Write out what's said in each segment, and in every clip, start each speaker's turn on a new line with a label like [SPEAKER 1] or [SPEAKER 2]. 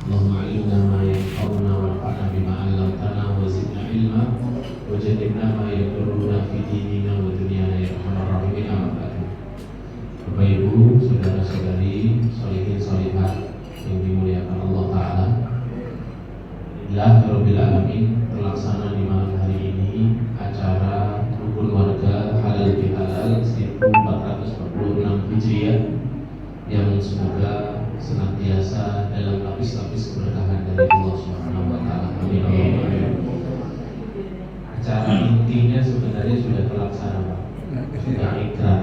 [SPEAKER 1] اللهم علمنا ما ينفعنا وانفعنا بما علمتنا وزدنا علما وجنبنا ما يضرنا في ديننا ودنيانا يا ارحم الراحمين. Amma ba'du. Bapak Ibu, saudara-saudari, sholihin sholihat yang dimuliakan Allah Ta'ala, Alhamdulillah Rabbil Alamin, terlaksana di malam hari ini acara rukun warga halal bihalal 1446 Hijriah yang semoga senantiasa dalam lapis-lapis keberkahan dari Allah Subhanahu wa Ta'ala. Amin. Acara intinya sebenarnya sudah terlaksana, Pak. Sudah ikrar.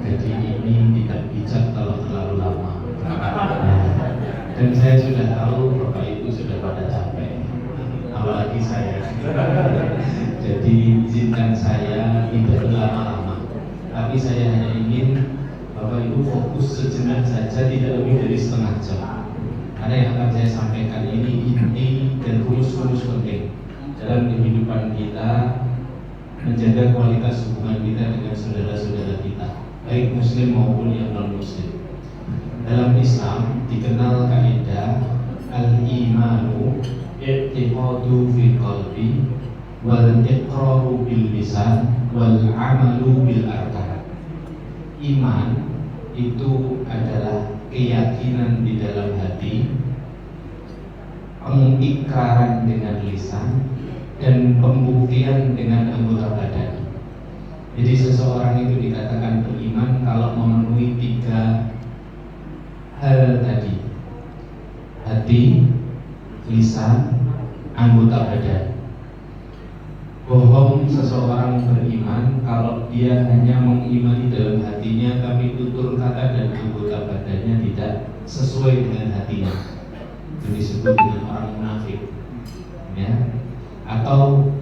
[SPEAKER 1] Jadi ini tidak bijak kalau terlalu lama. Dan saya sudah tahu Bapak Ibu sudah pada capek, apalagi saya. Jadi izinkan saya tidak berlama-lama, tapi saya hanya ingin Bapak Ibu fokus sejenak saja, tidak lebih dari setengah jam. Karena yang akan saya sampaikan ini inti dan rumus-rumus penting dalam kehidupan kita, menjaga kualitas hubungan kita dengan saudara-saudara kita, baik muslim maupun yang non muslim. Dalam Islam dikenal kaidah al-imanu i'tiqadu fi qalbi wal iqraru bil lisan wal amalu bil arkan. Iman itu adalah keyakinan di dalam hati, pengikraran dengan lisan, dan pembuktian dengan anggota badan. Jadi seseorang itu dikatakan beriman kalau memenuhi 3 hal tadi: hati, lisan, anggota badan. Bohong seseorang beriman kalau dia hanya mengimani dalam hatinya tapi tutur kata dan anggota badannya tidak sesuai dengan hatinya. Itu disebut dengan orang munafik, ya. Atau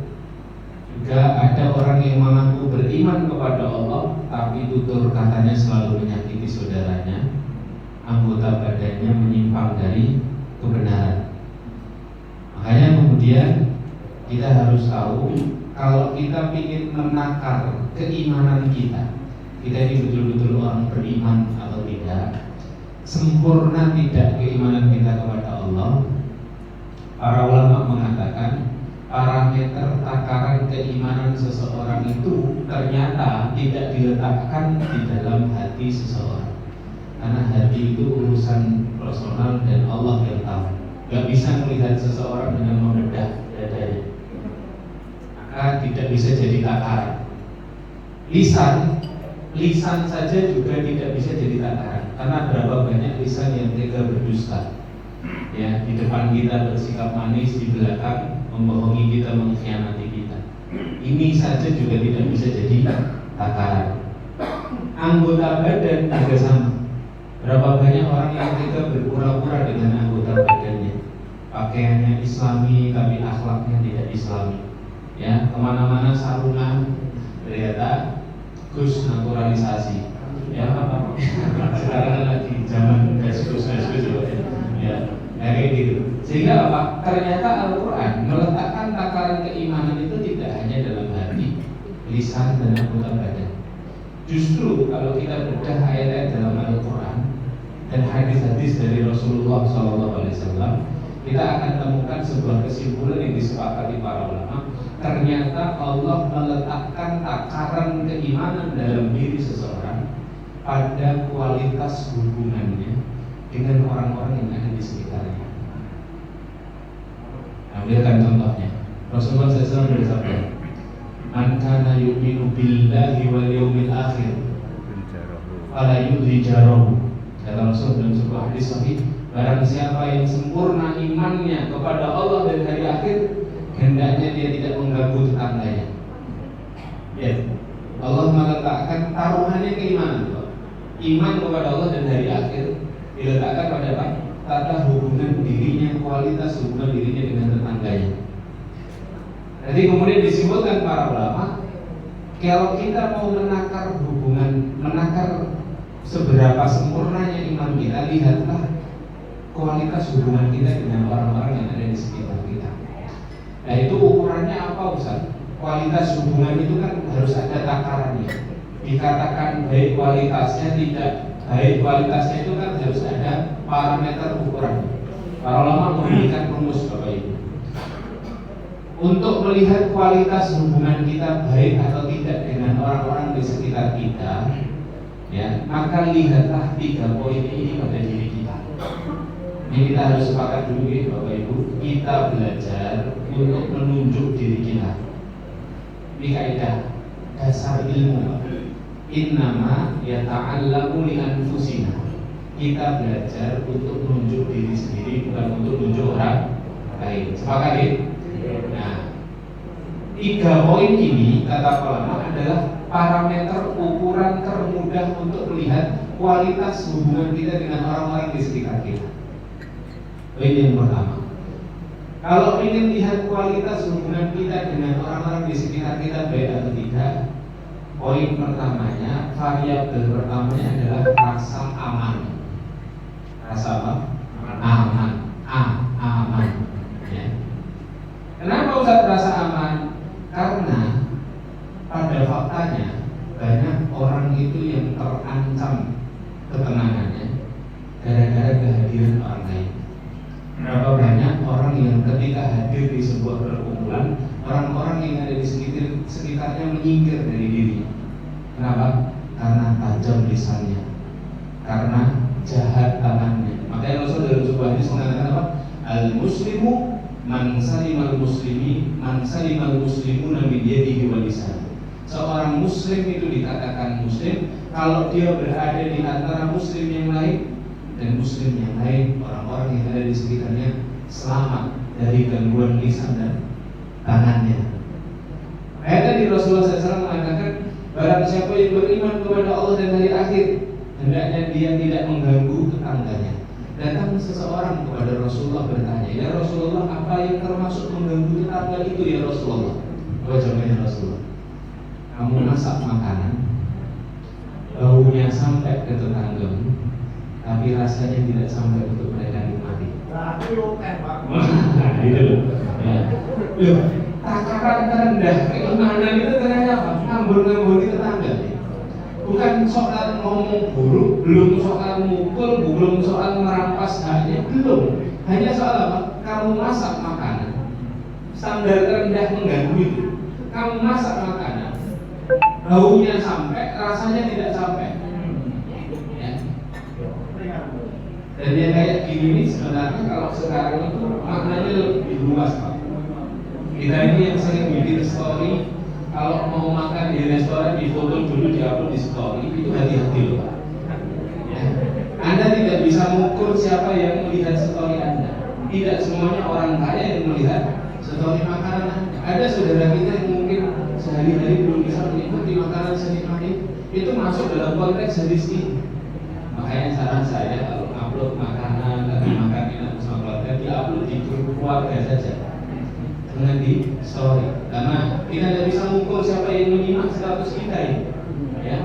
[SPEAKER 1] juga ada orang yang mengaku beriman kepada Allah tapi tutur katanya selalu menyakiti saudaranya, anggota badannya menyimpang dari kebenaran. Makanya kemudian kita harus tahu, kalau kita ingin menakar keimanan kita ini betul-betul orang beriman atau tidak, sempurna tidak keimanan kita kepada Allah. Para ulama mengatakan parameter takaran keimanan seseorang itu ternyata tidak diletakkan di dalam hati seseorang, karena hati itu urusan personal dan Allah yang tahu. Gak bisa melihat seseorang dengan membedah dadanya, maka tidak bisa jadi takaran. Lisan saja juga tidak bisa jadi takaran, karena berapa banyak lisan yang tega berdusta, ya, di depan kita bersikap manis, di belakang membohongi kita, mengkhianati kita. Ini saja juga tidak bisa jadi takaran. Anggota badan juga sama. Berapa banyak orang yang tega berpura-pura dengan anggota badannya, pakaiannya Islami tapi akhlaknya tidak Islami, ya, kemana-mana sarungan, ternyata Gus naturalisasi, ya. Sekarang lagi zaman gus ya, kayak gitu. Sehingga apa? Ternyata Al-Quran meletakkan takaran keimanan itu tidak hanya dalam hati, lisan, dan anggota badan. Justru kalau kita bedah ayat-ayat dalam Al-Quran dan hadis-hadis dari Rasulullah SAW, kita akan temukan sebuah kesimpulan yang disepakati para ulama. Ternyata Allah meletakkan takaran keimanan dalam diri seseorang pada kualitas hubungannya dengan orang-orang yang ada di sekitarnya. Ambilkan contohnya. Rasulullah SAW bersabda, "Man kana yu'minu billahi wal yawmil akhir fala yu'dhi jarahu." Kata Rasul dalam sebuah hadis sahih, barang siapa yang sempurna imannya kepada Allah dan hari akhir, hendaknya dia tidak mengganggu tetangganya. Ya, Allah meletakkan taruhannya keimanan. Iman kepada Allah dan hari akhir diletakkan pada apa? Tata hubungan dirinya, kualitas hubungan dirinya dengan tetangganya. Jadi kemudian disimpulkan para ulama, kalau kita mau menakar hubungan, menakar seberapa sempurnanya iman kita, lihatlah kualitas hubungan kita dengan orang-orang yang ada di sekitar kita. Nah, itu ukurannya apa, Ustaz? Kualitas hubungan itu kan harus ada takarannya. Dikatakan baik kualitasnya, tidak baik kualitasnya itu kan harus ada parameter ukuran. Para ulama memberikan rumus Bapak Ibu. Untuk melihat kualitas hubungan kita baik atau tidak dengan orang-orang di sekitar kita, ya, maka lihatlah 3 poin ini pada diri kita. Ini kita harus sepakat dulu ya Bapak Ibu. Kita belajar untuk menunjuk diri kita. Ini kaidah dasar ilmu. Innama yata'allamu li anfusina. Kita belajar untuk menunjuk diri sendiri, bukan untuk menunjuk orang lain. Sepakat ya? Nah, 3 poin ini kata ulama adalah parameter ukuran termudah untuk melihat kualitas hubungan kita dengan orang-orang di sekitar kita. Poin yang pertama, kalau ingin lihat kualitas hubungan kita dengan orang-orang di sekitar kita baik atau tidak, poin pertamanya, variabel pertamanya adalah rasa aman. Rasa apa? Aman. Aman. Ya. Kenapa Ustaz rasa aman? Karena pada faktanya banyak orang itu yang terancam ketenangannya gara-gara kehadiran orang lain. Berapa banyak orang yang ketika hadir di sebuah perkumpulan, orang-orang yang ada di sekitarnya menyingkir dari dirinya. Kenapa? Karena tajam lisannya, karena jahat tangannya. Makanya Rasul dalam sebuah hadis mengatakan apa? Al-muslimu man salimal muslimuna min yadihi wa lisanihi. Seorang muslim itu dikatakan muslim kalau dia berada di antara muslim yang lain, dan muslim yang lain, orang-orang yang ada di sekitarnya selamat dari gangguan lisan dan tangannya. Ayat tadi Rasulullah SAW mengatakan, barang siapa yang beriman kepada Allah dan hari akhir, hendaknya dia tidak mengganggu tetangganya. Datang seseorang kepada Rasulullah bertanya, ya Rasulullah, apa yang termasuk mengganggu tetangga itu ya Rasulullah? Apa jawabannya Rasulullah? Kamu masak makanan, baunya sampai ke tetanggamu, tapi rasanya tidak sampai untuk mereka nikmati. Nah, itu loh. Ya. Loh, takaran terendah keimanan itu ternyata apa? Ngambur-ngamburi tetangga. Bukan soal ngomong buruk, belum soal mukul, belum soal merampas haknya, belum. Hanya soal apa? Kamu masak makanan, standar terendah mengganggu itu. Kamu masak makanan, baunya sampai, rasanya tidak sampai. Ya. Dan yang kayak gini nih sebenarnya kalau sekarang itu maknanya lebih luas Pak. Kita ini yang sering bikin story, kalau mau makan di restoran difoto dulu, diupload di story, itu hati-hati loh Pak. Ya. Anda tidak bisa mengukur siapa yang melihat story Anda. Tidak semuanya orang kaya yang melihat story makanan Anda. Ada saudara kita yang mungkin sehari-hari belum bisa menikmati makanan senikmat itu masuk dalam konteks hadis ini. Makanya saran saya kalau upload makanan, lagi makan enak bersama keluarga, diupload di grup keluarga saja, jangan di story. Karena kita tidak bisa mengukur siapa yang menyimak status kita ini. Ya,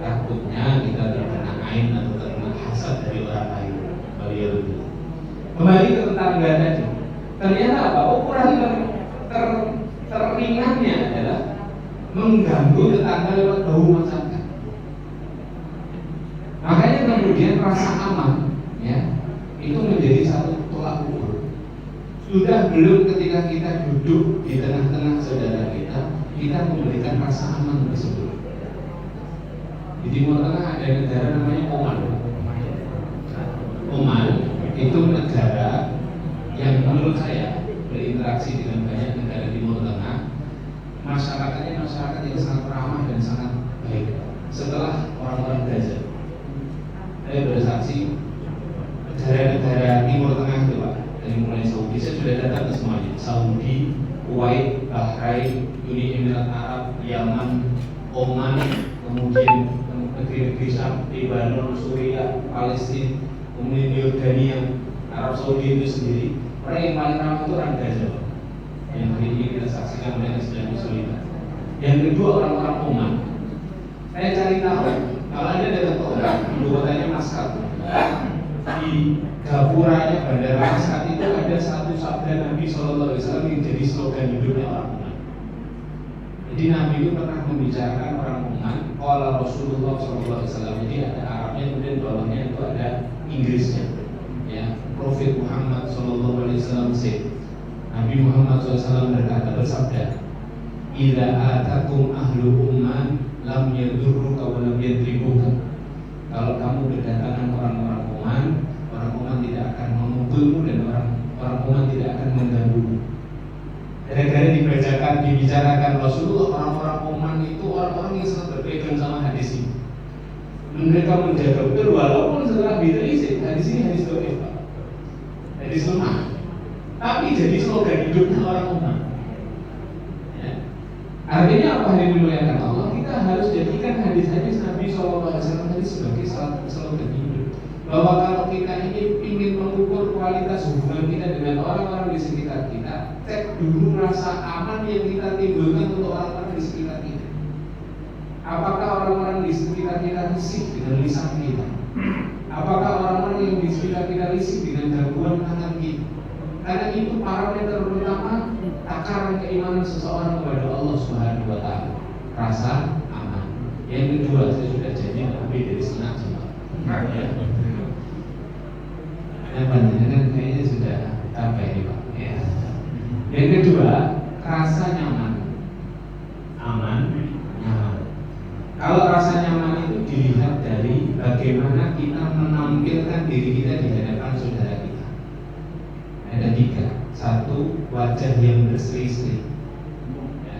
[SPEAKER 1] takutnya kita terkena ain atau terkena hasad dari orang lain. Kembali ke tetangga tadi. Ternyata apa? Ukuran teringatnya adalah mengganggu tetangga lewat bau masakan. Makanya kemudian rasa aman, ya, itu menjadi satu tolak ukur. Sudah belum ketika kita duduk di tengah-tengah saudara kita memberikan rasa aman tersebut. Di Timur Tengah ada negara namanya Oman. Oman itu negara yang menurut saya berinteraksi dengan banyak negara Timur Tengah. Masyarakatnya masyarakat yang sangat ramah dan sangat baik. Setelah orang-orang Gaza, saya bersaksi negara-negara Timur Tengah itu Pak, dari mulai Saudi, saya sudah datang ke semuanya. Saudi, Kuwait, Bahrain, Uni Emirat Arab, Yaman, Oman, kemudian negeri-negeri Syam, Lebanon, Suriah, Palestina, kemudian Yordania, Arab Saudi itu sendiri. Orang yang paling ramah itu orang Gaza, yang hari ini kita saksikan mereka sedang kesulitan. Yang kedua orang-orang Oman. Saya cari tahu, kalau Anda datang ke Oman, ibu kotanya Maskat, di gapuranya Bandara Maskat itu ada satu sabda Nabi SAW yang jadi slogan hidupnya orang Oman. Jadi Nabi itu pernah membicarakan orang Oman, qala Rasulullah SAW. Jadi ada Arabnya, kemudian bawahnya itu ada Inggrisnya. Ya, Prophet Muhammad SAW said, Nabi Muhammad SAW berkata, bersabda, "Idza atakum ahlu umman lam yadurruka wa lam yadribuka." Kalau kamu berdatangan orang-orang Oman tidak akan memukulmu dan orang Oman tidak akan mengganggumu. Gara-gara dibicarakan Rasulullah, orang-orang Oman itu orang-orang yang sangat berpegang sama hadis ini. Mereka menjaga betul walaupun setelah ditelisik hadis ini hadis dhaif, hadis lemah, tapi jadi slogan hidupnya orang Oman. Ya. Artinya apa yang dimuliakan Allah? Kita harus jadikan hadis-hadis Nabi SAW tadi sebagai slogan hidup. Bahwa kalau kita ini ingin mengukur kualitas hubungan kita dengan orang-orang di sekitar kita, cek dulu rasa aman yang kita timbulkan untuk orang-orang di sekitar kita. Apakah orang-orang di sekitar kita risih dengan lisan kita? Apakah orang-orang yang di sekitar kita risih dengan gangguan tangan kita? Karena itu parameter pertama takaran keimanan seseorang kepada Allah Subhanahu wa Ta'ala, rasa aman. Yang kedua, saya sudah janji lebih dari setengah jam. Ya. Kan kayaknya sudah capek nih Pak. Ya. Yang kedua, rasa nyaman. Aman, nyaman. Kalau rasa nyaman itu dilihat dari bagaimana kita menampilkan diri kita di hadapan saudara kita. Ada tiga. Satu, wajah yang berseri-seri. Ya.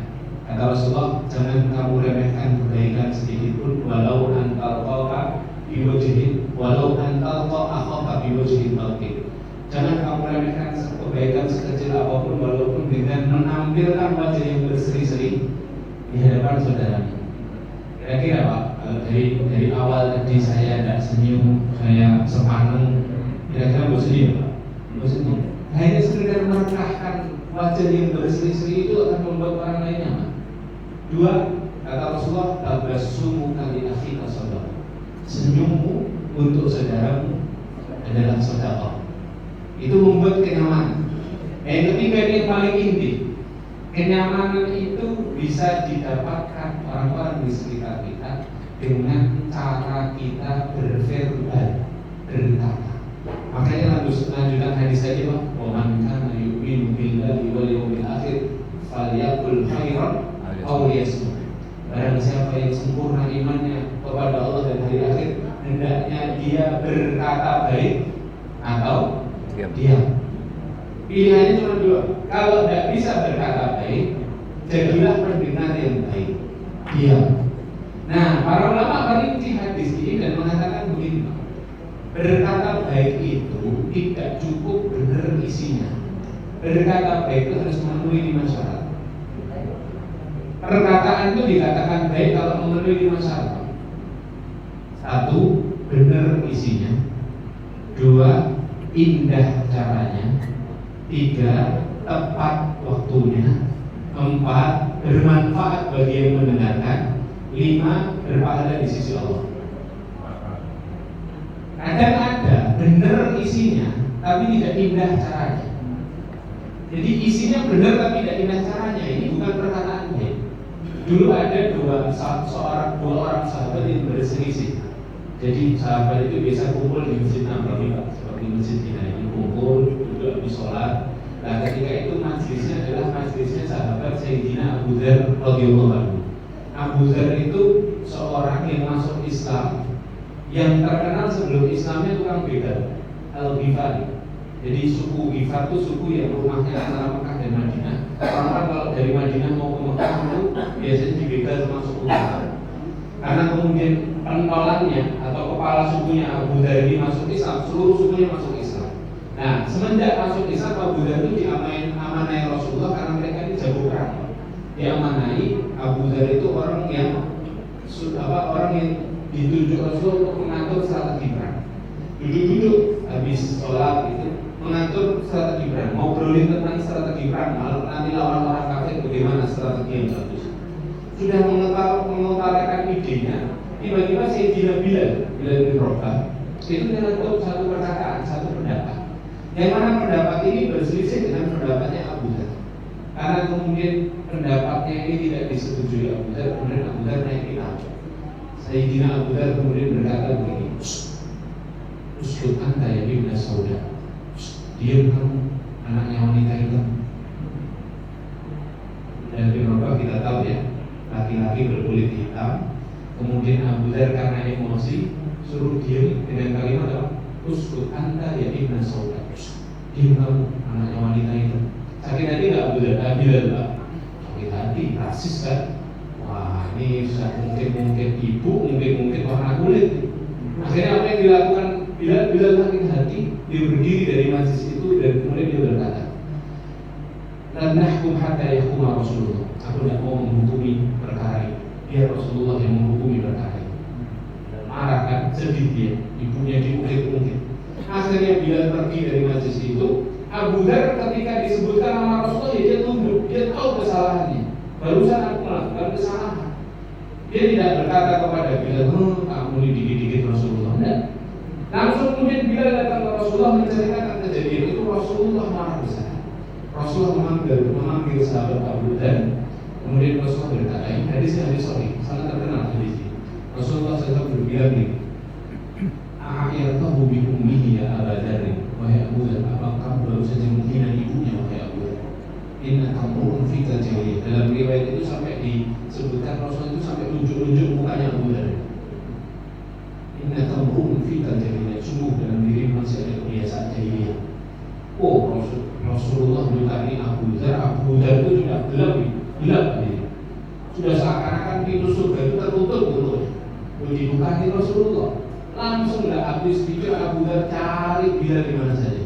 [SPEAKER 1] Kata Rasulullah, jangan kamu remehkan kebaikan sedikit pun, walau antal qawka biwajhin, walau antal qawka biwajhin talqin. Jangan kamu remehkan kebaikan sekecil apapun, walaupun dengan menampilkan wajah yang berseri-seri di hadapan saudara. Kira-kira Pak, kalau dari awal tadi saya tidak senyum, saya sepaneng, kira-kira mau senyum Pak? Mau senyum. Hanya sekedar merekahkan wajah yang berseri-seri itu akan membuat orang lain nyaman. Dua, kata Rasulullah, tabassumu kali akhika shadaqah. Senyummu untuk saudaramu adalah sedekah. Itu membuat kenyamanan. Yang ketiga, yang paling inti, kenyamanan itu bisa didapatkan orang-orang di sekitar kita dengan cara kita berverbal, berkata. Makanya lanjutan hadis tadi Pak, wa man kana yu'minu billahi wal yawmil akhir falyaqul khairan aw liyasmut. Barang siapa yang sempurna imannya kepada Allah dan hari akhir, hendaknya dia berkata baik atau diam. Pilihannya cuma dua. Kalau tidak bisa berkata baik, jadilah pendengar yang baik, diam. Nah, para ulama merinci hadis ini dan mengatakan begini, berkata baik itu tidak cukup benar isinya. Berkata baik itu harus memenuhi 5 syarat. Perkataan itu dikatakan baik kalau memenuhi 5 syarat. 1, benar isinya. 2, indah caranya. 3, tepat waktunya. 4, bermanfaat bagi yang mendengarkan. 5, berpahala di sisi Allah. Kadang ada benar isinya tapi tidak indah caranya. Jadi isinya benar tapi tidak indah caranya. Ini bukan perkataan baik. Dulu ada dua orang sahabat yang berselisih. Jadi sahabat itu biasa kumpul di Masjid Nabawi Pak, seperti masjid kita ini kumpul, duduk habis sholat. Nah ketika itu majelisnya adalah majelisnya sahabat Sayyidina Abu Dzar radhiyallahu anhu. Abu Dzar itu seorang yang masuk Islam, yang terkenal sebelum Islamnya tukang begal, Al-Ghifari. Jadi suku Ghifar itu suku yang rumahnya antara Mekah dan Madinah. Orang-orang kalau dari Madinah mau ke Mekah itu biasanya dibegal sama suku Ghifar. Karena kemudian pentolannya atau kepala sukunya Abu Dzar ini masuk Islam, seluruh sukunya masuk Islam. Nah, semenjak masuk Islam, Abu Dzar itu diamanai Rasulullah karena mereka ini jago perang. Diamanai, Abu Dzar itu orang yang ditunjuk Rasulullah untuk mengatur strategi perang. Duduk-duduk habis sholat itu mengatur strategi perang, ngobrolin tentang strategi perang, lalu nanti lawan orang kafir bagaimana strategi yang bagus. Sudah mengutarakan idenya, tiba-tiba Sayyidina Bilal bin Rabah itu menutup satu perkataan, satu pendapat. Yang mana pendapat ini berselisih dengan pendapatnya Abu Dzar. Karena kemudian pendapatnya ini tidak disetujui Abu Dzar, kemudian Abu Dzar naik pitam. Sayyidina Abu Dzar kemudian berkata begini, uskut anta ya ibn Sauda. Diam kamu, anaknya wanita itu. Dan di Robah kita tahu ya, laki-laki berkulit hitam. Kemudian Abu Dzar karena emosi suruh diam dengan kalimat apa? Uskut anta ya ibn Saudah. Diam kamu, anaknya wanita itu. Sakit hati nggak Abu Dzar? Bilal Pak. Sakit hati, rasis kan? Wah ini sudah mungkin ibu, mungkin warna kulit. Akhirnya apa yang dilakukan Bilal sakit hati, dia berdiri dari majlis itu dan kemudian dia berkata, "La nahkum hatta yahkuma Rasulullah." Aku tidak mau menghukumi perkara ini. Biar Rasulullah yang menghukumi perkara ini. Marah kan, sedih dia, ibunya diungkit-ungkit. Akhirnya Bilal pergi dari majlis itu. Abu Dzar ketika disebutkan nama Rasulullah, dia tunduk, dia tahu kesalahannya. Barusan aku melakukan kesalahan. Dia tidak berkata kepada Bilal, kamu ini dikit-dikit Rasulullah. Tidak. Langsung kemudian Bilal datang ke Rasulullah menceritakan kejadian itu. Rasulullah marah besar. Rasulullah memanggil sahabat Abu Dzar. Kemudian Rasulullah berkata, ini hadis sahih, sangat terkenal hadis ini. Rasulullah SAW berbilang ini, "A'yartahu bi ummihi ya Aba Dzar." Wahai Abu Dzar, apa kamu baru saja menghina ibunya wahai Abu Dzar? Inna tamurun fika jahiliyah. Dalam riwayat itu sampai disebutkan Rasulullah itu sampai tunjuk-tunjuk mukanya Abu Dzar. Inna tamurun fika jahiliyah. Sungguh dalam diri masih ada kebiasaan jahiliyah. Oh, Rasulullah menyukai Abu Dzar. Abu Dzar itu sudah gelap dia. Sudah seakan-akan pintu surga itu tertutup mulutnya. Dibukain Rasulullah. Langsung nggak habis pikir Abu Dzar cari Bilal di mana saja.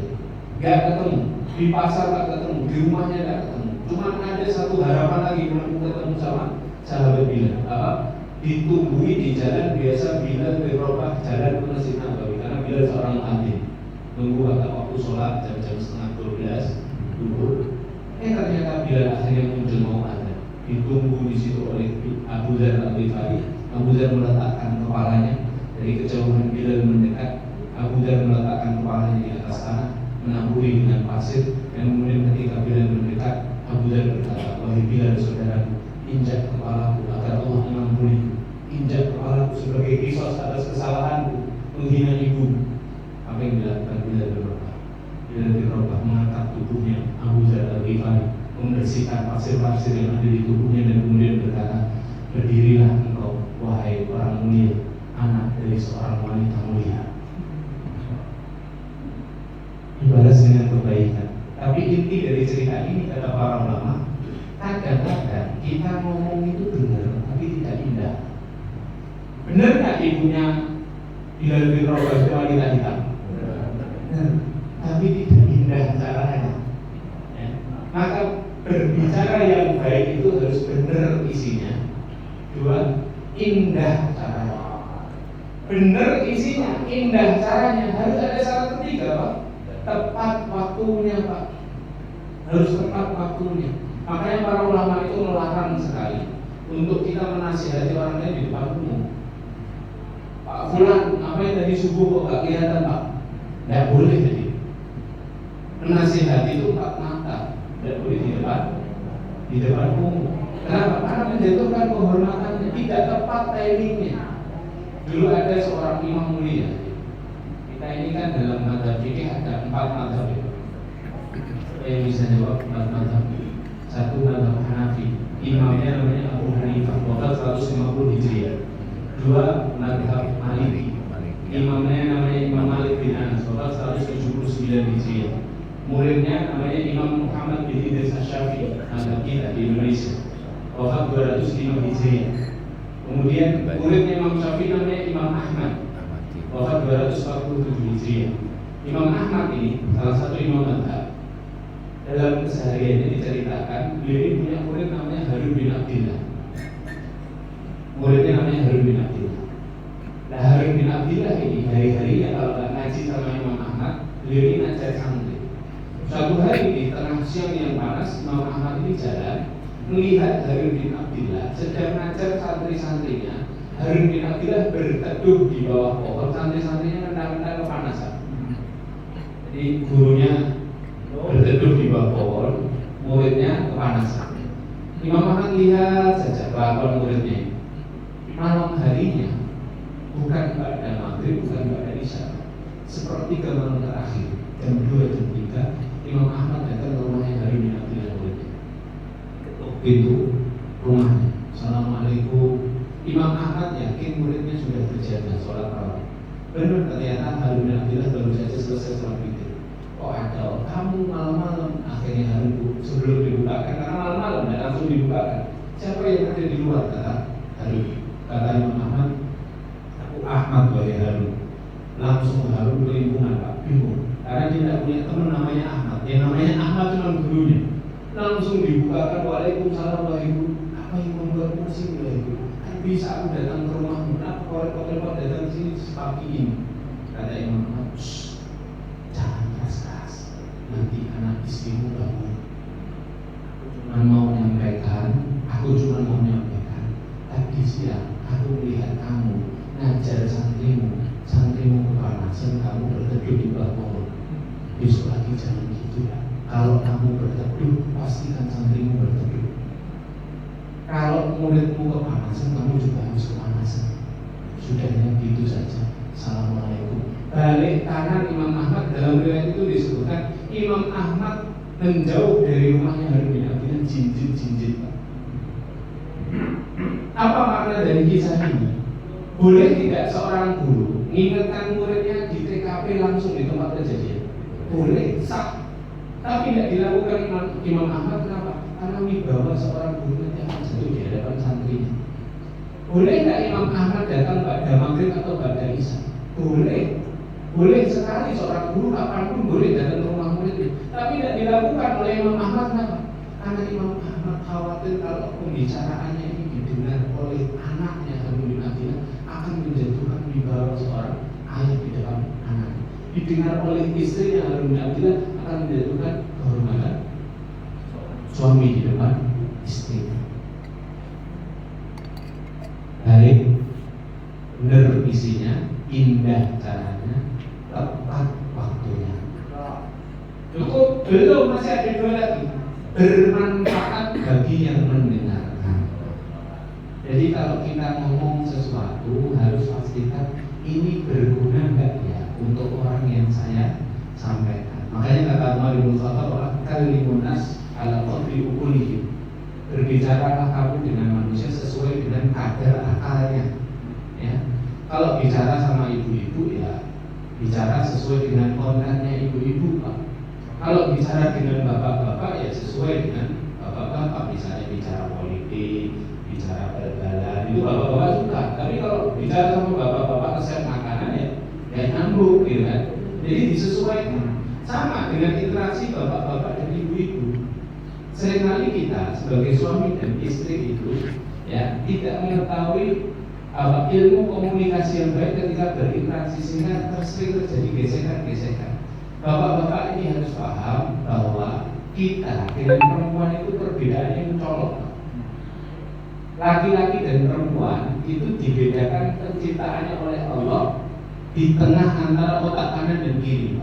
[SPEAKER 1] Nggak ketemu. Di pasar nggak ketemu. Di rumahnya nggak ketemu. Cuma ada satu harapan lagi ketemu sama sahabat Bilal. Ditungguin di jalan biasa Bilal berubah jalan ke Masjid Nabawi karena Bilal seorang muadzin. Tunggu waktu sholat jam-jam setengah 12 dulu. Ternyata Bilal akhirnya muncul mau ada. Ditunggu di situ oleh Abu Dzar Al-Ghifari. Abu Dzar meletakkan kepalanya dari kejauhan. Bilal mendekat. Abu Dzar meletakkan kepalanya di atas tanah, menaburi dengan pasir. Dan kemudian ketika Bilal mendekat, Abu Dzar berkata, "Wahai Bilal saudaraku, injak kepalaku agar Allah mengampuni. Injak kepalaku sebagai qisas atas kesalahanku menghina ibu." Apa yang dilakukan Bilal berubah? Bilal berubah mengangkat tubuhnya Abu Dzar Al-Ghifari, membersihkan pasir-pasir yang ada di tubuhnya dan kemudian berkata, "Berdirilah engkau wahai orang mulia, anak dari seorang wanita mulia." Dibalas dengan kebaikan. Tapi inti dari cerita ini kata para ulama, kadang-kadang kita ngomong itu benar tapi tidak indah. Benar nggak ibunya Bilal bin Rabah itu wanita hitam? Benar, tapi tidak indah caranya. Maka berbicara yang baik itu harus benar isinya. Dua, indah caranya. Benar isinya, indah caranya. Harus ada syarat ketiga, Pak. Tepat waktunya, Pak. Harus tepat waktunya. Makanya para ulama itu melarang sekali untuk kita menasihati orang lain di depan umum. Pak Fulan, apa yang tadi subuh kok gak kelihatan, Pak? Tidak boleh jadi. Menasihati itu empat mata. Tidak boleh di depan umum. Kenapa? Karena menjatuhkan kehormatannya, tidak tepat timingnya. Dulu ada seorang imam mulia. Kita ini kan dalam mazhab fikih ada 4 mazhab. Yang bisa jawab 4 mazhab. Satu mazhab Hanafi, imamnya namanya Abu Hanifah, wafat 150 Hijriah. 2 mazhab Maliki, imamnya namanya Imam Malik bin Anas, wafat 179 Hijriah. Muridnya namanya Imam Muhammad bin Idris Asy-Syafi'i, mazhab kita di Indonesia, wafat 205 Hijriah. Kemudian muridnya Imam Syafi'i namanya Imam Ahmad, wafat 247 Hijriah. Imam Ahmad ini salah satu imam mazhab. Dalam kesehariannya diceritakan beliau ini punya murid namanya Harun bin Abdillah. Muridnya namanya Harun bin Abdillah. Nah, Harun bin Abdillah ini hari-harinya kalau nggak ngaji sama Imam Ahmad, beliau ini ngajar santri. Suatu hari di tengah siang yang panas, Imam Ahmad ini jalan melihat Harun bin Abdillah sedang ngajar santri-santrinya. Harun bin Abdillah berteduh di bawah pohon, santri-santrinya mentah-mentah kepanasan. Jadi gurunya berteduh di bawah pohon, muridnya kepanasan. Imam Ahmad lihat saja kelakuan muridnya. Malam harinya bukan pada maghrib, bukan pada isya, sepertiga malam terakhir, jam 2, jam 3, pintu rumahnya. Assalamualaikum. Imam Ahmad yakin muridnya sudah berjaga sholat tarawih. Benar, ternyata Harun bin Abdillah baru saja selesai sholat witir. Kok ada kamu malam-malam? Akhirnya Harun sebelum dibukakan, karena malam-malam dan langsung dibukakan. Siapa yang ada di luar? Kata Harun. Kata Imam Ahmad, aku Ahmad wahai Harun. Langsung Harun kelimpungan, Pak, bingung. Karena dia tidak punya teman namanya Ahmad. Yang namanya Ahmad cuma gurunya. Langsung dibukakan, waalaikumsalam wahai guru. Apa yang membuatmu sini wahai guru? Kan bisa aku datang ke rumahmu. Kenapa kau datang ke sini sepagi ini? Kata Imam Ahmad, jangan keras-keras. Nanti anak istrimu bangun. Aku cuma mau menyampaikan. Tadi siang aku melihat kamu ngajar santrimu kepanasan, kamu berteduh di bawah pohon. Besok lagi jangan gitu ya. Kalau kamu berteduh, pastikan santrimu berteduh. Kalau muridmu kepanasan, kamu juga harus kepanasan. Sudahnya gitu saja. Assalamualaikum. Balik kanan Imam Ahmad, dalam riwayat itu disebutkan Imam Ahmad menjauh dari rumahnya Harun bin Abdillah jinjit. Apa makna dari kisah ini? Boleh tidak seorang guru mengingatkan muridnya di TKP langsung di tempat kejadian? Boleh, sah. Tapi tidak dilakukan Imam Ahmad. Kenapa? Karena wibawa seorang guru nanti akan jatuh di hadapan santrinya. Boleh tidak Imam Ahmad datang pada maghrib atau pada isya? Boleh. Boleh sekali seorang guru kapanpun boleh datang ke rumah muridnya. Tapi tidak dilakukan oleh Imam Ahmad. Kenapa? Karena Imam Ahmad khawatir kalau pembicaraannya ini didengar oleh anaknya Harun bin Abdillah akan menjatuhkan wibawa seorang ayah di depan anak. Didengar oleh istrinya Harun bin Abdillah akan menjatuhkan kehormatan suami di depan istrinya. Baik, benar isinya, indah caranya, tepat waktunya. Cukup, belum, masih ada dua lagi. Bermanfaat bagi yang mendengarkan. Jadi kalau kita ngomong sesuatu harus pastikan ini berguna enggak ya untuk orang yang saya sampaikan. Makanya kata Umar bin Khattab, kalimun nas ala qadri uqulihim. Berbicaralah kamu dengan manusia sesuai dengan kadar akalnya. Ya. Kalau bicara sama ibu-ibu ya bicara sesuai dengan kontennya ibu-ibu, Pak. Kalau bicara dengan bapak-bapak ya sesuai dengan bapak-bapak. Misalnya bicara politik, bicara bal-balan, itu bapak-bapak suka. Tapi kalau bicara sama bapak-bapak resep makanan ya nyambung, gitu kan. Jadi disesuaikan. Sama dengan interaksi bapak-bapak dan ibu-ibu. Seringkali kita sebagai suami dan istri itu ya tidak mengetahui ilmu komunikasi yang baik ketika berinteraksi, sehingga sering terjadi gesekan-gesekan. Bapak-bapak ini harus paham bahwa kita dengan perempuan itu perbedaannya mencolok. Laki-laki dan perempuan itu dibedakan penciptaannya oleh Allah di tengah antara otak kanan dan kiri.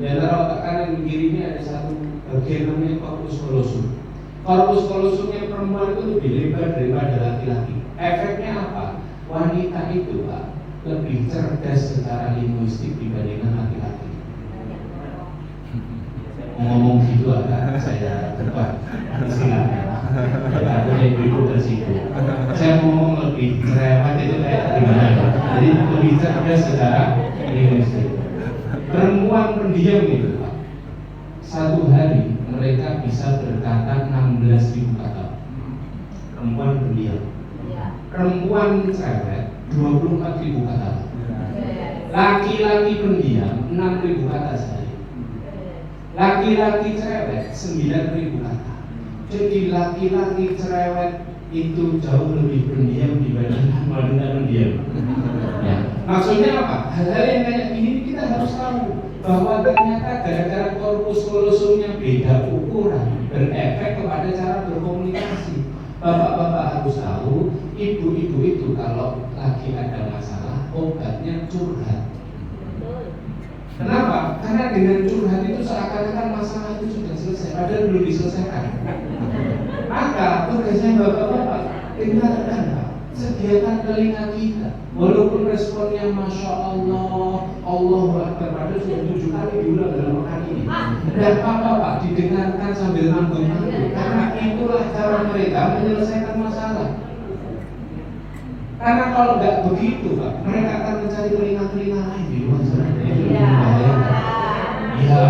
[SPEAKER 1] Di antara otak kanan dan kiri ini ada satu bagian namanya corpus callosum. Corpus callosumnya perempuan itu lebih lebar daripada laki-laki. Efeknya apa? Wanita itu, Pak, lebih cerdas secara linguistik dibandingkan laki-laki. Ngomong gitu agak saya debat istilahnya. Takutnya ibu-ibu tersinggung. Saya ngomong lebih cerewet itu kayak gimana? Jadi lebih cerdas secara linguistik. Perempuan pendiam gitu, Pak. Satu hari mereka bisa berkata 16.000 kata. Perempuan pendiam. Perempuan cerewet 24.000 kata. Laki-laki pendiam 6.000 kata sehari. Laki-laki cerewet 9.000 kata. Jadi laki-laki cerewet itu jauh lebih pendiam dibandingkan wanita pendiam. Ya. Maksudnya apa? Hal-hal yang kayak gini kita harus tahu bahwa ternyata gara-gara corpus callosumnya beda ukuran berefek kepada cara berkomunikasi. Bapak-bapak harus tahu, ibu-ibu itu kalau lagi ada masalah obatnya curhat. Kenapa? Karena dengan curhat itu seakan-akan masalah itu sudah selesai, padahal belum diselesaikan. Maka tugasnya bapak-bapak, dengarkan, Pak. Sediakan telinga kita. Walaupun responnya Masya Allah, Allahu Akbar, padahal sudah 7 kali diulang dalam pekan ini. Dan Pak didengarkan sambil nanggung-nanggung, karena itulah cara mereka menyelesaikan masalah. Karena kalau nggak begitu Pak, mereka akan mencari telinga-telinga lain di luar sana. Itu membahayakan. Iya.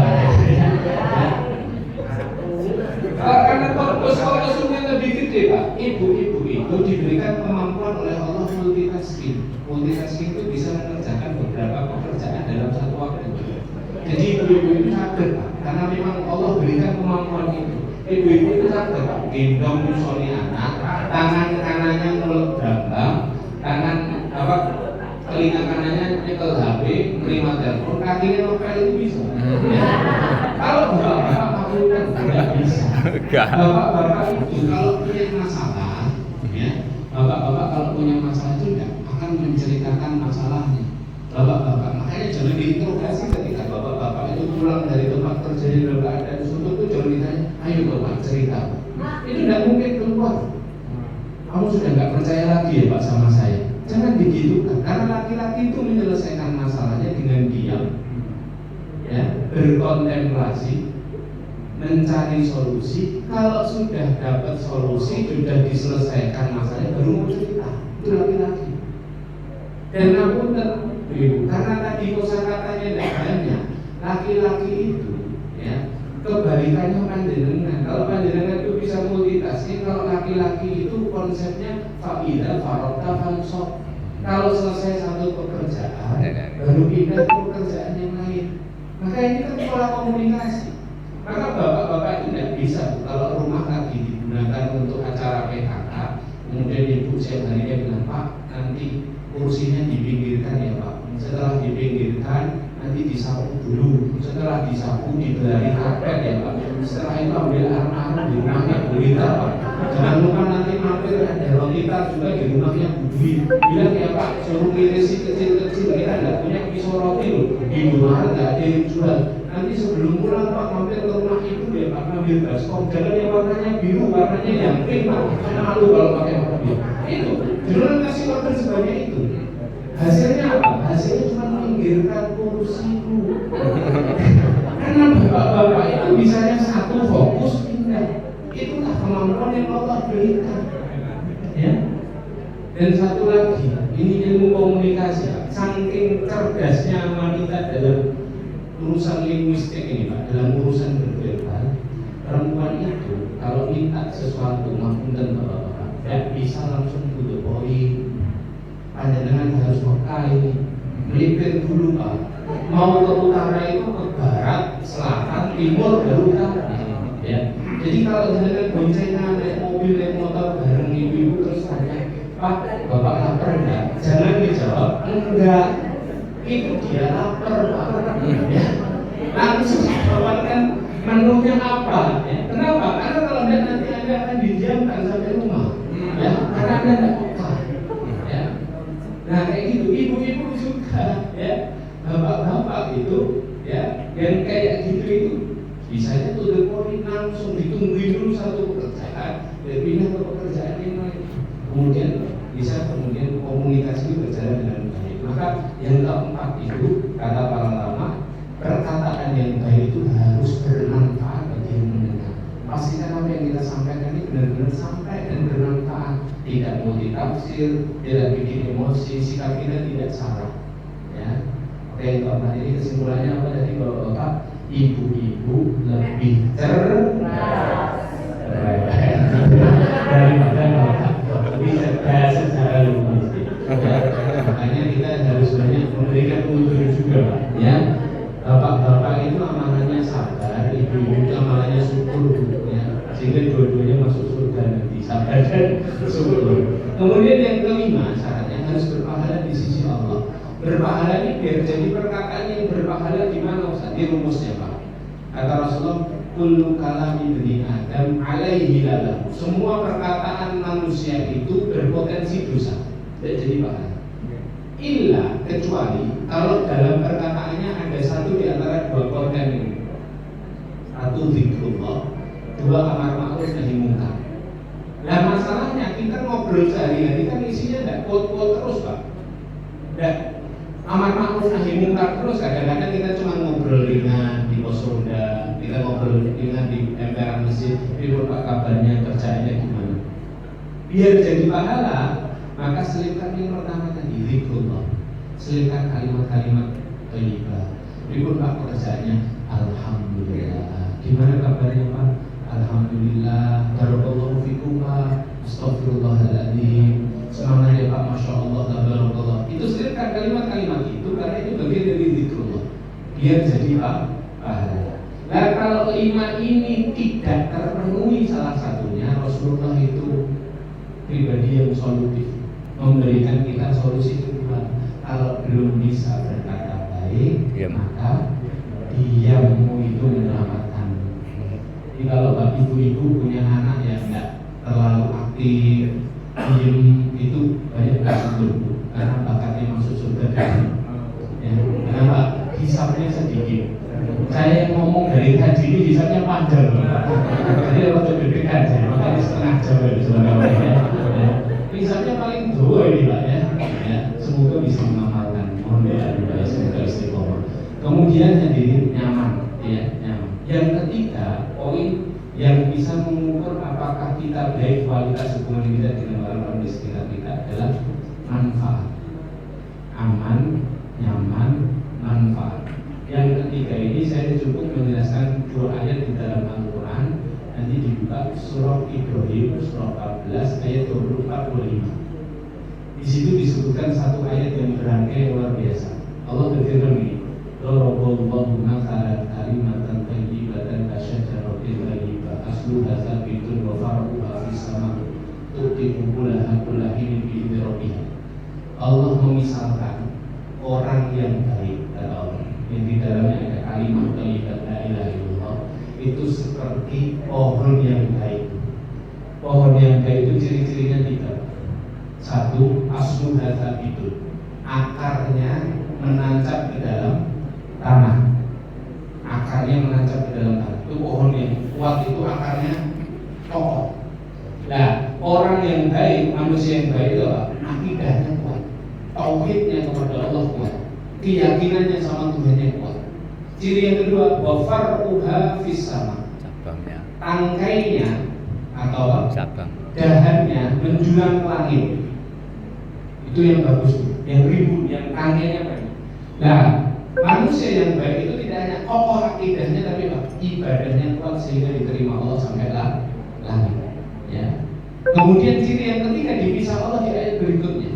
[SPEAKER 1] Karena fokus-fokusnya lebih gede Pak. Ibu-ibu itu diberikan kemampuan oleh Allah multitasking. Multitasking itu bisa mengerjakan beberapa pekerjaan dalam satu waktu. Jadi ibu-ibu itu sadar Pak, karena memang Allah berikan kemampuan itu. Ibu-ibu itu sadar Pak, gendong nyusoni anak, tangan kanannya ngeluk gambang, tangan telinga kanannya nyekel HP, menerima telepon, kakinya ngepel itu bisa. Kalau bapak melakukan tidak bisa. Bapak-bapak itu kalau punya masalah, ya, bapak-bapak kalau punya masalah itu tidak akan menceritakan masalahnya. Bapak-bapak makanya jangan diinterogasi ketika bapak-bapak itu pulang dari tempat kerja di dalam keadaan suntuk itu jangan ditanya, ayo bapak cerita. Itu tidak mungkin keluar. Kamu sudah nggak percaya lagi ya Pak sama saya? Jangan begitu kan, karena laki-laki itu menyelesaikan masalahnya dengan diam, ya, berkontemplasi, mencari solusi. Kalau sudah dapat solusi, sudah diselesaikan masalahnya, baru mau cerita. Itu laki-laki. Dan ngapunten Ibu, karena tadi kosakatanya tidak banyak, laki-laki itu, ya, kebalikannya panjenengan. Kalau panjenengan itu bisa multitasking, kalau laki-laki itu konsepnya fa'idha farota fansok. Kalau selesai satu pekerjaan, baru pindah ke pekerjaan yang lain. Maka ini kan pola komunikasi. Maka bapak-bapak itu tidak bisa. Kalau rumah lagi digunakan untuk acara PKK, kemudian ibu setiap harinya bilang, Pak, nanti kursinya dipinggirkan ya Pak. Setelah dipinggirkan, nanti disapu dulu. Setelah disapu dibelari karpet ya Pak. Setelah itu ambil arang-arang di rumahnya Bulita Pak. Jangan lupa nanti mampir ada Rolita juga di rumahnya Bu Dwi. Bilang ya Pak, suruh irisi kecil-kecil, kita tidak punya pisau roti loh. Di luar nggak ada yang jual. Nanti sebelum pulang Pak mampir ke rumah ibu ya Pak, ngambil baskom. Jangan yang warnanya biru, warnanya yang pink Pak. Karena malu kalau pakai warna biru. Itu, jangan kasih order sebanyak itu. Hasilnya apa? Hasilnya cuma menginggirkan kursiku. Karena bapak-bapak itu bisanya satu fokus pindah. Itulah kemampuan yang Allah berikan. Ya. Dan satu lagi, ini ilmu komunikasi. Saking cerdasnya wanita dalam urusan linguistik ini Pak, dalam urusan berverbal, perempuan itu kalau minta sesuatu ngapunten bapak-bapak, tidak bisa langsung to the point. Panjenengan harus peka ini, melipir dulu Pak. Mau ke utara itu ke barat, selatan, timur, baru utara. Ya. Jadi kalau jenengan boncengan naik mobil, naik motor bareng ibu-ibu terus tanya, Pak, bapak lapar enggak? Jangan dijawab enggak. Itu dia lapar Pak. Ya. Langsung bawakan menunya apa? Ya. Kenapa? Karena kalau enggak nanti Anda akan didiamkan sampai rumah. Ya, karena Anda enggak peka. Ya. Nah kayak gitu, ibu-ibu juga, ya, bapak-bapak itu, ya, yang kayak gitu itu bisanya tuh the point, langsung ditungguin dulu satu pekerjaan, dan pindah ke pekerjaan yang lain. Kemudian bisa komunikasi berjalan dengan baik. Maka yang keempat itu kata para ulama, perkataan yang baik itu harus bermanfaat bagi yang mendengar. Pastikan apa yang kita sampaikan ini benar-benar sampai dan bermanfaat. Tidak multitafsir, tidak bikin emosi, sikap kita tidak salah. Ya. Oke, keempat ini kesimpulannya apa tadi Bapak-bapak? Ibu-ibu lebih cerdas daripada bapak, lebih cerdas secara linguistik. Makanya kita harus banyak memberikan unsur juga, Pak. Ya, bapak-bapak itu amanahnya sabar, ibu-ibu itu amanahnya syukur, ya. Sehingga dua-duanya masuk surga nanti, sabar dan syukur. Kemudian yang kelima syaratnya harus berpahala di sisi Allah. Berpahala ini biar jadi perkataan yang berpahala di mana Ustaz? Di rumusnya Pak. Kata Rasulullah, kullu kalami bani Adam alaihi lalah. Semua perkataan manusia itu berpotensi dosa, tidak jadi pahala. Illa kecuali kalau dalam perkataannya ada satu di antara dua konten ini. Satu zikrullah, dua amar ma'ruf nahi munkar. Nah masalahnya kita ngobrol sehari-hari kan isinya tidak quote-quote terus Pak. Dan amar ma'ruf nahi munkar terus. Kadang-kadang kita cuma ngobrol ringan di pos ronda, kita ngobrol ringan di emperan masjid, apa kabarnya, kerjanya gimana. Biar jadi pahala, maka selipkan yang pertama tadi zikrullah, selipkan kalimat-kalimat thayyibah. Berikut Pak kerjanya, alhamdulillah. Gimana kabarnya Pak? Alhamdulillah. Barakallahu fikum Pak. Astagfirullahaladzim. Semangat ya Pak, Masya Allah, tabarakallah. Itu selipkan kalimat-kalimat itu karena itu bagian dari zikrullah. Biar jadi pahala. Nah kalau kelima ini tidak terpenuhi salah satunya, Rasulullah itu pribadi yang solutif, memberikan kita solusi kedua. Kalau belum bisa berkata baik, maka diammu itu menyelamatkan. Jadi kalau ibu-ibu punya anak yang tidak terlalu aktif, diam itu banyak bersyukur karena bakatnya masuk surga. Ya, kenapa? Hisabnya sedikit. Saya ngomong dari tadi ini hisabnya panjang, jadi waktu deg-degan saya, makanya setengah jam ya. Hisabnya paling dua ini Pak ya. Semoga bisa mengamalkan. Mohon doa semoga istiqomah. Kemudian hadirin nyaman, ya nyaman. Yang ketiga, poin yang bisa mengukur apakah kita baik kualitas hubungan kita dengan orang-orang di sekitar kita adalah manfaat. Aman, nyaman, manfaat. Yang ketiga ini saya cukup menjelaskan dua ayat di dalam Al-Quran. Nanti dibuka surah Ibrahim surah 14 ayat 24-25. Di situ disebutkan satu ayat yang berangkai luar biasa. Allah berfirman ini, Daraballahu mathalan kalimatan thayyibatan kasyajaratin thayyibah asluha tsabitun wa far'uha fis sama' tu'ti ukulaha kulla hinin bi'izni rabbiha. Allah memisalkan orang yang baik, kata Allah, yang di dalamnya ada kalimat thayyibat la ilaha illallah, itu seperti pohon yang baik. Pohon yang baik itu ciri-cirinya tiga. Satu, asluha tsabitun, akarnya menancap ke dalam tanah. Akarnya menancap ke dalam tanah. Itu pohon yang kuat, itu akarnya kokoh. Nah, orang yang baik, manusia yang baik itu apa? Akidahnya kuat, tauhidnya kepada Allah kuat, keyakinannya sama Tuhannya kuat. Ciri yang kedua, wa far'uha fis sama, tangkainya atau dahannya menjulang ke langit. Itu yang bagus, yang rimbun, yang tangkainya banyak. Nah, manusia yang baik itu tidak hanya kokoh akidahnya, tapi ibadahnya kuat sehingga diterima Allah sampai langit. Ya. Kemudian ciri yang ketiga dipisah Allah di ayat berikutnya.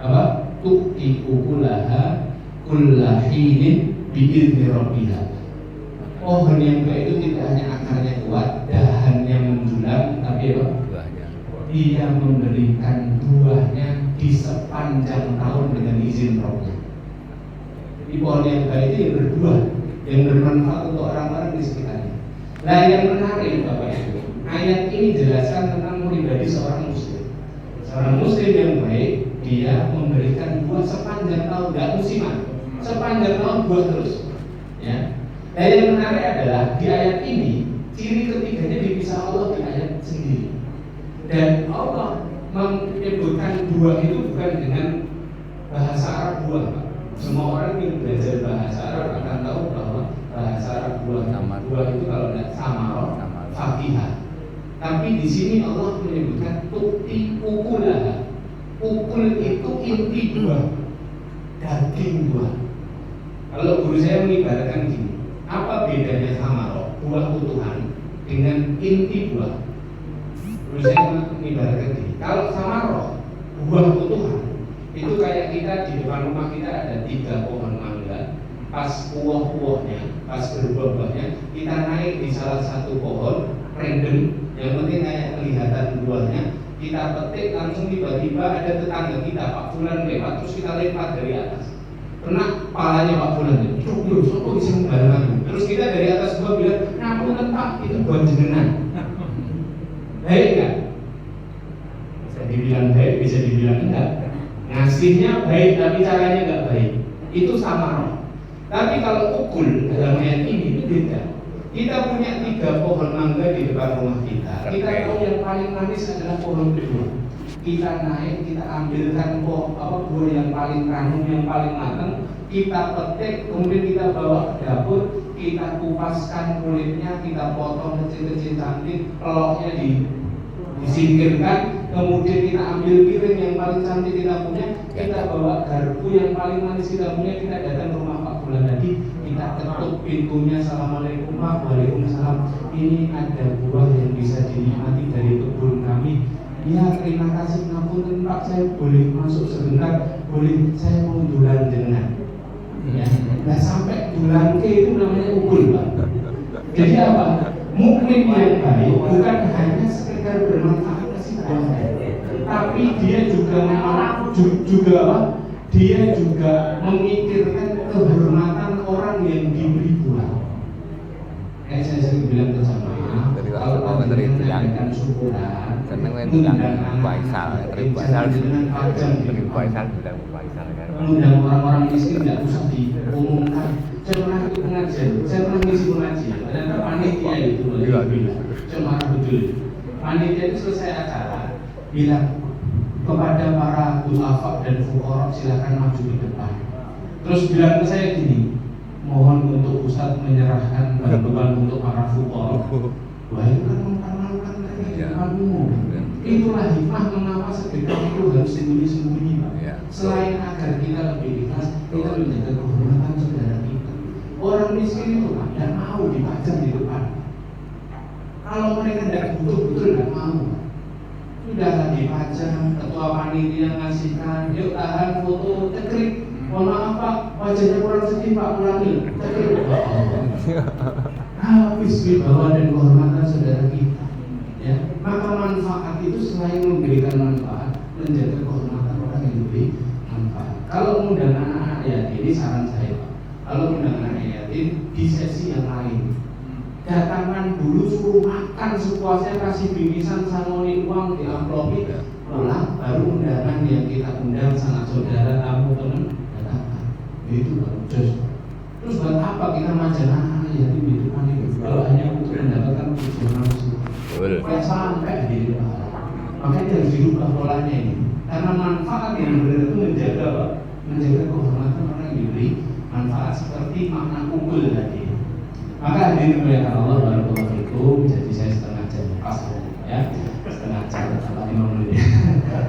[SPEAKER 1] Apa? Tu'ti ukulaha kulla hinin bi'izni rabbiha. Pohon yang baik itu tidak hanya akarnya kuat, dahannya menjulang, tapi apa? Dia memberikan buahnya di sepanjang tahun dengan izin Rabbnya. Jadi pohon yang baik itu yang berbuah, yang bermanfaat untuk orang-orang di sekitarnya. Nah yang menarik Bapak Ibu, ayat ini jelaskan tentang pribadi seorang muslim. Seorang muslim yang baik, dia memberikan buah sepanjang tahun, tidak musiman, sepanjang tahun buah terus. Ya. Nah yang menarik adalah di ayat ini ciri ketiganya dipisah Allah di ayat sendiri. Dan Allah menyebutkan buah itu bukan dengan bahasa Arab buah, Pak. Semua orang yang belajar bahasa Arab akan tahu bahwa bahasa Arab buah itu kalau tidak samarah, fakihah. Tapi di sini Allah menyebutkan tu'ti ukulaha. Ukul itu inti buah, daging buah. Kalau guru saya mengibaratkan gini, apa bedanya samarah, buah utuhan, dengan inti buah? Guru saya mengibaratkan gini, kalau samarah, buah utuhan, itu kayak kita di depan rumah kita ada 3 pohon mangga. Pas buah-buahnya, pas berbuah-buahnya, kita naik di salah satu pohon random, yang penting kayak kelihatan buahnya, kita petik langsung tiba-tiba ada tetangga kita Pak Fulan lewat, terus kita lempar dari atas, kena palanya Pak Fulan. Yuk, kok bisa membarengan? Terus kita dari atas buah bilang, ngapunten Pak, itu buat jenengan. Baik kan? Bisa dibilang baik, bisa dibilang enggak. Ngasihnya baik, tapi caranya enggak baik. Itu sama. Tapi kalau ukul dalam ayat ini itu beda. Kita punya 3 pohon mangga di depan rumah kita. Kita tahu yang paling manis adalah pohon kedua. kita naik, kita ambilkan buah yang paling ranum, yang paling matang, kita petik, kemudian kita bawa ke dapur, kita kupaskan kulitnya, kita potong kecil-kecil cantik, peloknya disingkirkan, kemudian kita ambil piring yang paling cantik kita punya, kita bawa garpu yang paling manis kita punya, kita datang ke rumah Pak Bulan tadi, kita ketuk pintunya, assalamualaikum Pak, waalaikumsalam, ini ada buah yang bisa dinikmati dari kebun kami. Ya, terima kasih, ngapunten Pak, saya boleh masuk sebentar, boleh, saya mau dulan dengan. Ya, nah sampai dulan ke itu namanya ukul Pak. Jadi apa? Mukmin yang baik bukan hanya sekedar bermanfaat kasih tapi dia juga dia juga memikirkan kehormatan orang yang diberi buah. Kayak saya sering bilang ke jamaah, kalau kalian mengadakan syukuran, undang undang orang-orang miskin tidak usah diumumkan. Saya pernah ikut pengajian, saya pernah ngisi pengajian, ada panitia itu cuma betul. Panitia itu selesai acara bilang kepada para duafa dan fuqara silakan maju ke depan. Terus bilang ke saya gini, mohon untuk Ustaz menyerahkan bantuan untuk para fuqara. Wah, itu kan mempermalukan mereka di depanmu. Itulah hikmah mengapa sedekah itu harus sembunyi-sembunyi, Pak. Selain agar kita lebih ikhlas, kita menjaga kehormatan saudara kita. Orang miskin itu Pak, tidak mau dipajang di depan. Kalau mereka tidak butuh, betul tidak mau. Sudahlah dipajang, ketua panitia ngasihkan, yuk tahan foto, cekrik. Mohon maaf Pak, wajahnya kurang sedih Pak, ulangi. Cekrik. Habis wibawa dan kehormatan saudara kita. Ya, maka manfaat itu selain memberikan manfaat, menjaga kehormatan orang yang lebih manfaat. Kalau undang anak-anak yatim, ini saran saya Pak. Kalau undang anak yatim di sesi yang lain, datangkan dulu, suruh makan sepuasnya, kasih bingkisan sanoni uang di amplopi, pulang baru undangan yang kita undang sangat saudara, tamu, teman, datangkan. Itu baru terus buat apa kita majan anak yatim di depan itu? Kalau hanya untuk mendapatkan pujian manusia, kayak sampai di pahala. Makanya harus dirubah polanya ini. Karena manfaat yang benar itu menjaga kehormatan orang yang diberi manfaat seperti makna kumpul tadi. Maka hadirin muliakan Allah, barakallahu fikum. Jadi saya setengah jam pas ya, setengah jam atau 5 menit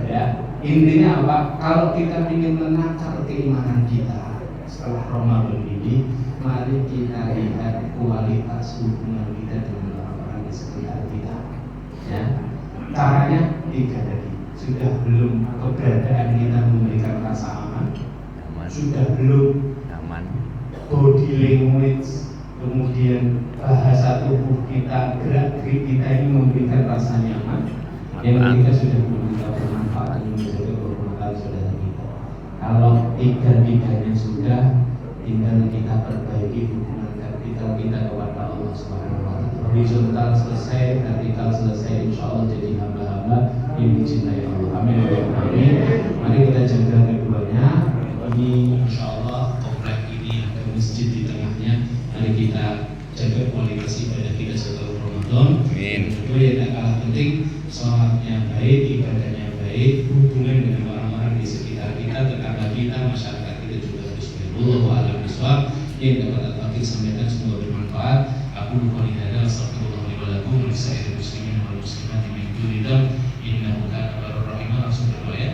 [SPEAKER 1] ya. Intinya apa? Kalau kita ingin menakar keimanan kita setelah Ramadan ini, mari kita lihat kualitas hubungan kita dengan orang-orang di sekitar kita. Ya, caranya 3 tadi. Sudah belum keberadaan kita memberikan rasa aman? Sudah belum body language, kemudian bahasa tubuh kita, gerak-gerik kita ini memberikan rasa nyaman? Yang ketiga, sudah belum kita bermanfaat menjaga kehormatan saudara kita. Kalau 3-tiganya sudah, tinggal kita perbaiki hubungan vertikal kita kepada Allah Subhanahu wa Ta'ala. Horizontal selesai, vertikal selesai, insya Allah jadi hamba-hamba yang dicintai Allah. Amin. Amin. Mari kita jaga keduanya. Ini insya Allah komplek ini ada masjid di tengahnya. Mari kita jaga kualitas ibadah kita setelah Ramadan. Amin. Kedua yang tak kalah penting, sholatnya baik, ibadahnya baik, hubungan dengan orang-orang di sekitar kita, tetangga kita, masyarakat kita juga harus baik. Wallahu a'lam bishawab. Yang dapat Al-Fatih sampaikan semoga bermanfaat. Aku qouli hadza astaghfirullah li wa lakum wa lisa'iril muslimin wal muslimat min kulli dhanb innahu kana ghafurur rahim. Langsung berdoa ya.